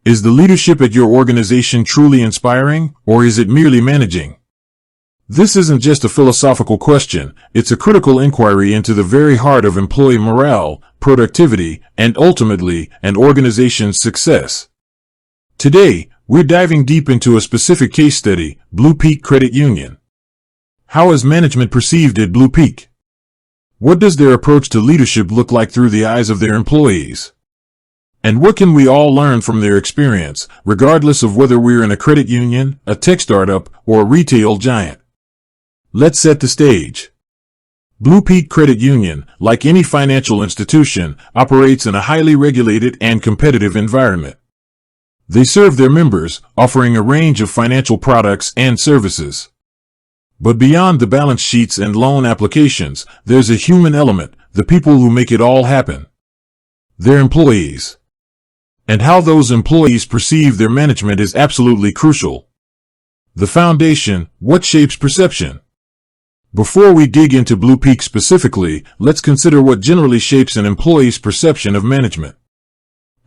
Is the leadership at your organization truly inspiring, or is it merely managing? This isn't just a philosophical question, it's a critical inquiry into the very heart of employee morale, productivity, and ultimately, an organization's success. Today, we're diving deep into a specific case study, BluPeak Credit Union. How is management perceived at BluPeak? What does their approach to leadership look like through the eyes of their employees? And what can we all learn from their experience, regardless of whether we're in a credit union, a tech startup, or a retail giant? Let's set the stage. BluPeak Credit Union, like any financial institution, operates in a highly regulated and competitive environment. They serve their members, offering a range of financial products and services. But beyond the balance sheets and loan applications, there's a human element, the people who make it all happen. Their employees. And how those employees perceive their management is absolutely crucial. The foundation, what shapes perception? Before we dig into BluPeak specifically, let's consider what generally shapes an employee's perception of management.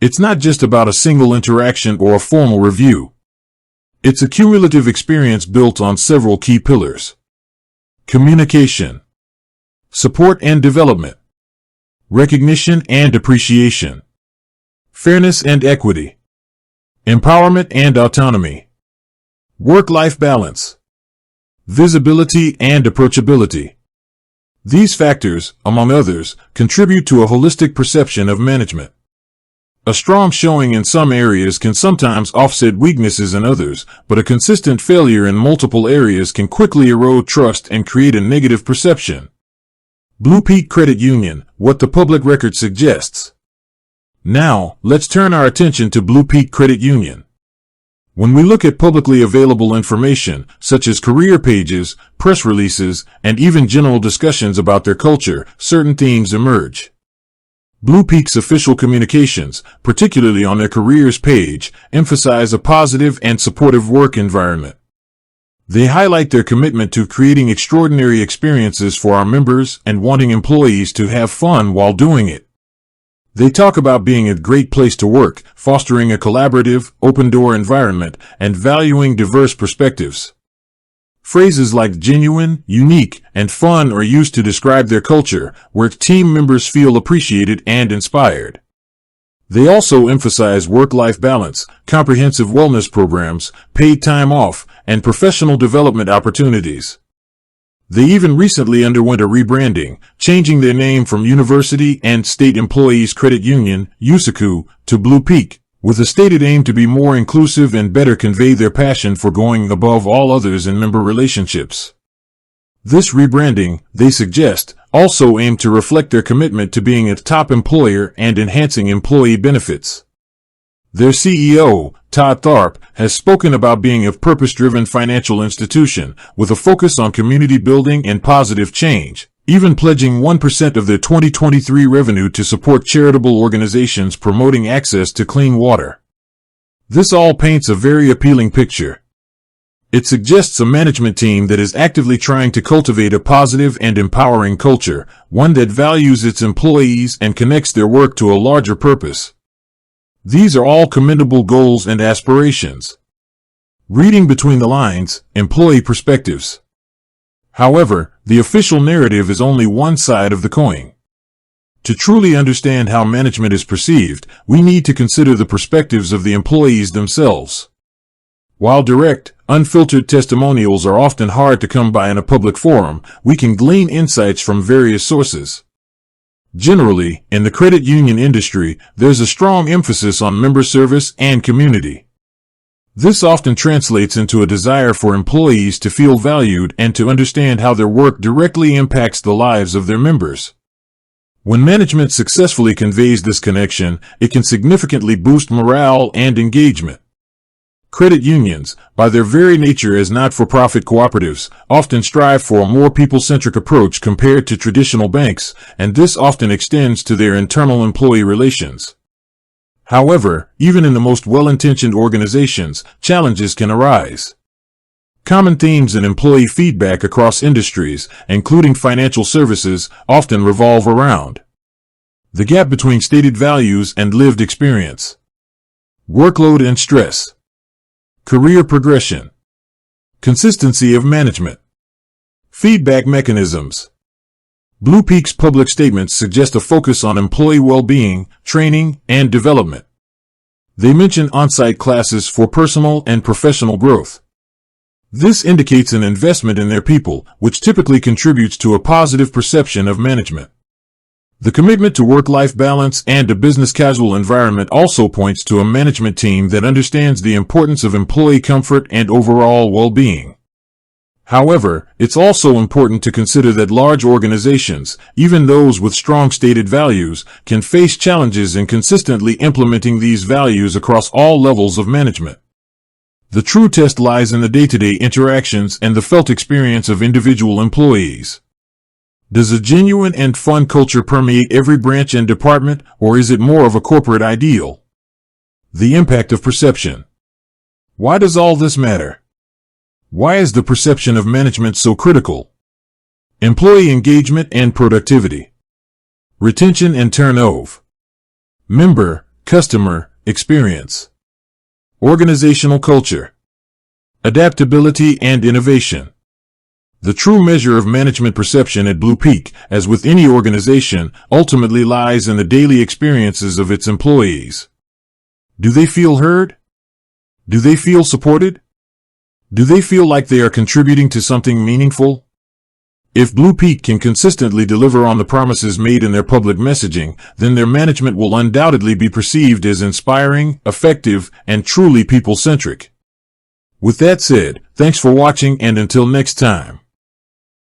It's not just about a single interaction or a formal review. It's a cumulative experience built on several key pillars. Communication, support and development, recognition and appreciation, fairness and equity, empowerment and autonomy, work-life balance, visibility and approachability. These factors, among others, contribute to a holistic perception of management. A strong showing in some areas can sometimes offset weaknesses in others, but a consistent failure in multiple areas can quickly erode trust and create a negative perception. BluPeak Credit Union, what the public record suggests. Now, let's turn our attention to BluPeak Credit Union. When we look at publicly available information, such as career pages, press releases, and even general discussions about their culture, certain themes emerge. BluPeak's official communications, particularly on their careers page, emphasize a positive and supportive work environment. They highlight their commitment to creating extraordinary experiences for our members and wanting employees to have fun while doing it. They talk about being a great place to work, fostering a collaborative, open-door environment, and valuing diverse perspectives. Phrases like genuine, unique, and fun are used to describe their culture, where team members feel appreciated and inspired. They also emphasize work-life balance, comprehensive wellness programs, paid time off, and professional development opportunities. They even recently underwent a rebranding, changing their name from University and State Employees Credit Union, USICU, to BluPeak, with a stated aim to be more inclusive and better convey their passion for going above all others in member relationships. This rebranding, they suggest, also aimed to reflect their commitment to being a top employer and enhancing employee benefits. Their CEO, Todd Tharp, has spoken about being a purpose-driven financial institution with a focus on community building and positive change, even pledging 1% of their 2023 revenue to support charitable organizations promoting access to clean water. This all paints a very appealing picture. It suggests a management team that is actively trying to cultivate a positive and empowering culture, one that values its employees and connects their work to a larger purpose. These are all commendable goals and aspirations. Reading between the lines, employee perspectives. However, the official narrative is only one side of the coin. To truly understand how management is perceived, we need to consider the perspectives of the employees themselves. While direct, unfiltered testimonials are often hard to come by in a public forum, we can glean insights from various sources. Generally, in the credit union industry, there's a strong emphasis on member service and community. This often translates into a desire for employees to feel valued and to understand how their work directly impacts the lives of their members. When management successfully conveys this connection, it can significantly boost morale and engagement. Credit unions, by their very nature as not-for-profit cooperatives, often strive for a more people-centric approach compared to traditional banks, and this often extends to their internal employee relations. However, even in the most well-intentioned organizations, challenges can arise. Common themes in employee feedback across industries, including financial services, often revolve around the gap between stated values and lived experience. Workload and stress. Career progression. Consistency of management. Feedback mechanisms. BluPeak's public statements suggest a focus on employee well-being, training, and development. They mention on-site classes for personal and professional growth. This indicates an investment in their people, which typically contributes to a positive perception of management. The commitment to work-life balance and a business-casual environment also points to a management team that understands the importance of employee comfort and overall well-being. However, it's also important to consider that large organizations, even those with strong stated values, can face challenges in consistently implementing these values across all levels of management. The true test lies in the day-to-day interactions and the felt experience of individual employees. Does a genuine and fun culture permeate every branch and department, or is it more of a corporate ideal? The impact of perception. Why does all this matter? Why is the perception of management so critical? Employee engagement and productivity. Retention and turnover. Member, customer, experience. Organizational culture. Adaptability and innovation. The true measure of management perception at BluPeak, as with any organization, ultimately lies in the daily experiences of its employees. Do they feel heard? Do they feel supported? Do they feel like they are contributing to something meaningful? If BluPeak can consistently deliver on the promises made in their public messaging, then their management will undoubtedly be perceived as inspiring, effective, and truly people-centric. With that said, thanks for watching, and until next time.